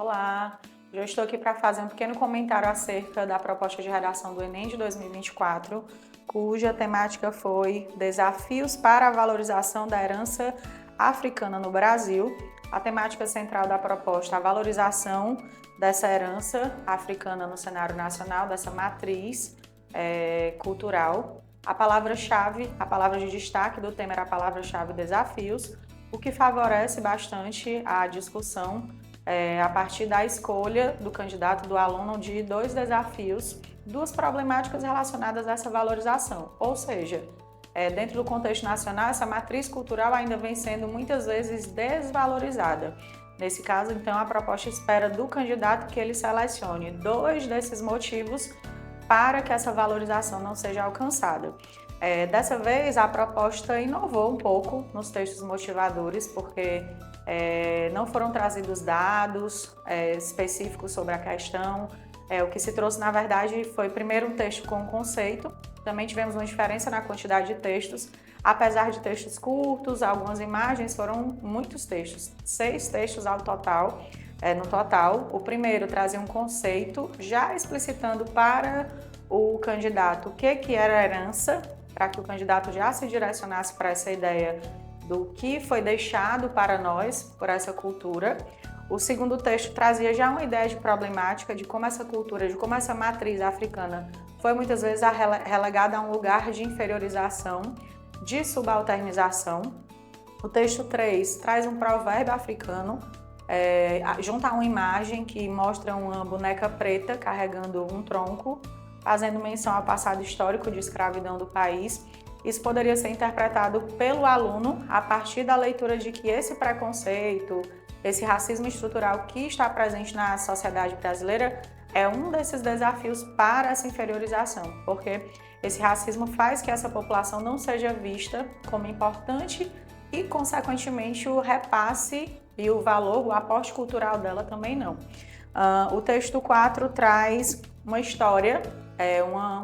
Olá, eu estou aqui para fazer um pequeno comentário acerca da proposta de redação do Enem de 2024, cuja temática foi Desafios para a valorização da herança africana no Brasil. A temática central da proposta é a valorização dessa herança africana no cenário nacional, dessa matriz cultural. A palavra-chave, a palavra de destaque do tema era a palavra-chave desafios, o que favorece bastante a discussão a partir da escolha do candidato, do aluno, de dois desafios, duas problemáticas relacionadas a essa valorização. Ou seja, dentro do contexto nacional, essa matriz cultural ainda vem sendo muitas vezes desvalorizada. Nesse caso, então, a proposta espera do candidato que ele selecione dois desses motivos para que essa valorização não seja alcançada. Dessa vez, a proposta inovou um pouco nos textos motivadores, porque não foram trazidos dados específicos sobre a questão. O que se trouxe, na verdade, foi primeiro um texto com um conceito. Também tivemos uma diferença na quantidade de textos. Apesar de textos curtos, algumas imagens, foram muitos textos, 6 textos ao total. No total, o primeiro trazia um conceito, já explicitando para o candidato o que era herança, para que o candidato já se direcionasse para essa ideia do que foi deixado para nós por essa cultura. O segundo texto trazia já uma ideia de problemática, de como essa cultura, de como essa matriz africana foi muitas vezes relegada a um lugar de inferiorização, de subalternização. O texto 3 traz um provérbio africano, junto a uma imagem que mostra uma boneca preta carregando um tronco, fazendo menção ao passado histórico de escravidão do país. Isso poderia ser interpretado pelo aluno a partir da leitura de que esse preconceito, esse racismo estrutural que está presente na sociedade brasileira é um desses desafios para essa inferiorização, porque esse racismo faz que essa população não seja vista como importante e, consequentemente, o repasse e o valor, o aporte cultural dela também não. O texto 4 traz uma história,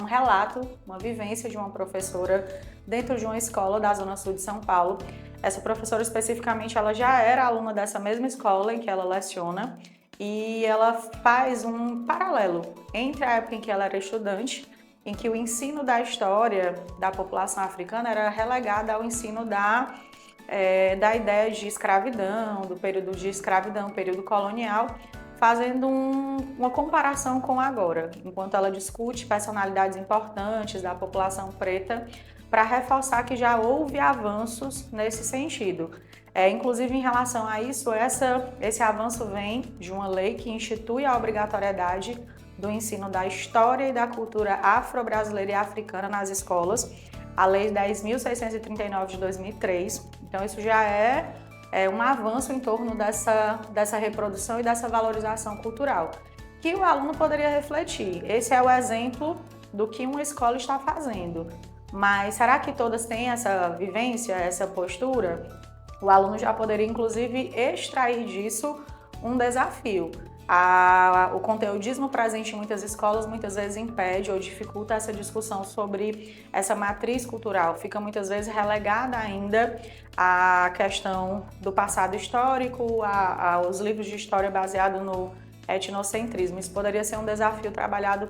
um relato, uma vivência de uma professora dentro de uma escola da Zona Sul de São Paulo. Essa professora, especificamente, ela já era aluna dessa mesma escola em que ela leciona, e ela faz um paralelo entre a época em que ela era estudante, em que o ensino da história da população africana era relegado ao ensino da ideia de escravidão, do período de escravidão, período colonial, fazendo uma comparação com agora, enquanto ela discute personalidades importantes da população preta, para reforçar que já houve avanços nesse sentido. Inclusive, em relação a isso, esse avanço vem de uma lei que institui a obrigatoriedade do ensino da história e da cultura afro-brasileira e africana nas escolas, a Lei 10.639 de 2003. Então, isso já é um avanço em torno dessa reprodução e dessa valorização cultural, que o aluno poderia refletir. Esse é o exemplo do que uma escola está fazendo. Mas será que todas têm essa vivência, essa postura? O aluno já poderia, inclusive, extrair disso um desafio. O conteudismo presente em muitas escolas muitas vezes impede ou dificulta essa discussão sobre essa matriz cultural. Fica muitas vezes relegada ainda à questão do passado histórico, aos livros de história baseados no etnocentrismo. Isso poderia ser um desafio trabalhado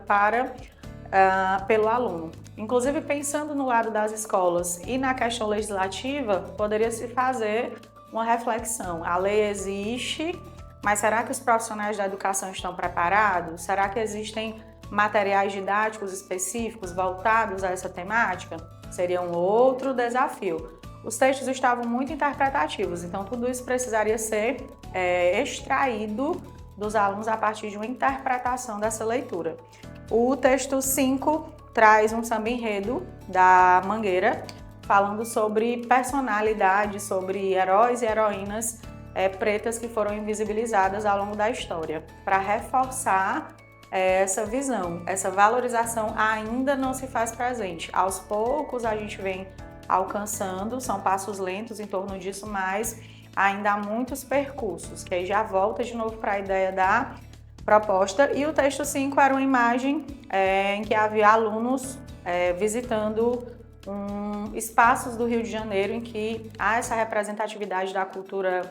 pelo aluno. Inclusive, pensando no lado das escolas e na questão legislativa, poderia se fazer uma reflexão. A lei existe, mas será que os profissionais da educação estão preparados? Será que existem materiais didáticos específicos voltados a essa temática? Seria um outro desafio. Os textos estavam muito interpretativos, então tudo isso precisaria ser extraído dos alunos a partir de uma interpretação dessa leitura. O texto 5 traz um samba-enredo da Mangueira, falando sobre personalidades, sobre heróis e heroínas pretas que foram invisibilizadas ao longo da história, para reforçar essa visão, essa valorização ainda não se faz presente. Aos poucos a gente vem alcançando, são passos lentos em torno disso, mas ainda há muitos percursos, que aí já volta de novo para a ideia da proposta. E o texto 5 era uma imagem em que havia alunos visitando espaços do Rio de Janeiro em que há essa representatividade da cultura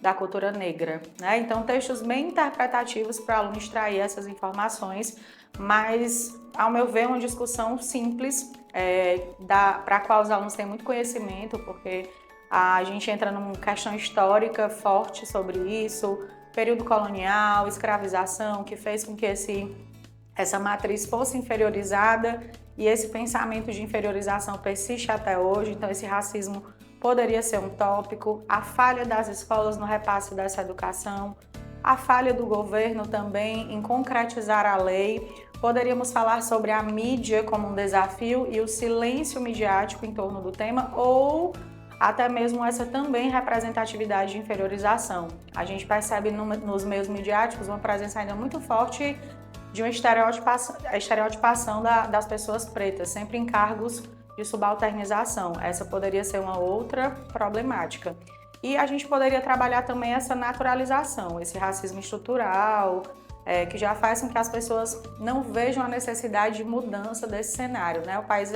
da cultura negra, né? Então, textos bem interpretativos para o aluno extrair essas informações, mas, ao meu ver, uma discussão simples, para a qual os alunos têm muito conhecimento, porque a gente entra numa questão histórica forte sobre isso, período colonial, escravização, que fez com que essa matriz fosse inferiorizada e esse pensamento de inferiorização persiste até hoje, então esse racismo poderia ser um tópico, a falha das escolas no repasse dessa educação, a falha do governo também em concretizar a lei. Poderíamos falar sobre a mídia como um desafio e o silêncio midiático em torno do tema, ou até mesmo essa também representatividade de inferiorização. A gente percebe nos meios midiáticos uma presença ainda muito forte de uma estereotipação das pessoas pretas, sempre em cargos de subalternização. Essa poderia ser uma outra problemática. E a gente poderia trabalhar também essa naturalização, esse racismo estrutural, que já faz com que as pessoas não vejam a necessidade de mudança desse cenário, né? O país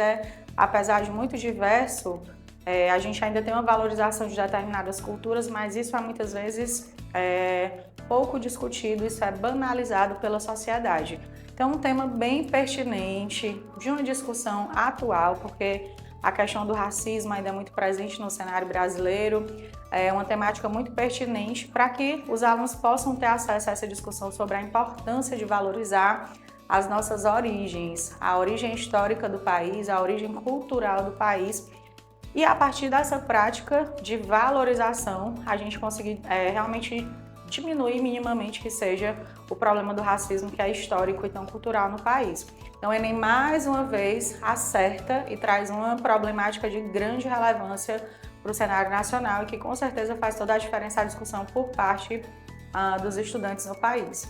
apesar de muito diverso, a gente ainda tem uma valorização de determinadas culturas, mas isso é muitas vezes pouco discutido, isso é banalizado pela sociedade. Então, um tema bem pertinente, de uma discussão atual, porque a questão do racismo ainda é muito presente no cenário brasileiro, é uma temática muito pertinente para que os alunos possam ter acesso a essa discussão sobre a importância de valorizar as nossas origens, a origem histórica do país, a origem cultural do país, e a partir dessa prática de valorização, a gente conseguir realmente diminuir minimamente que seja o problema do racismo que é histórico e tão cultural no país. Então, o Enem, mais uma vez, acerta e traz uma problemática de grande relevância para o cenário nacional e que, com certeza, faz toda a diferença a discussão por parte dos estudantes no país.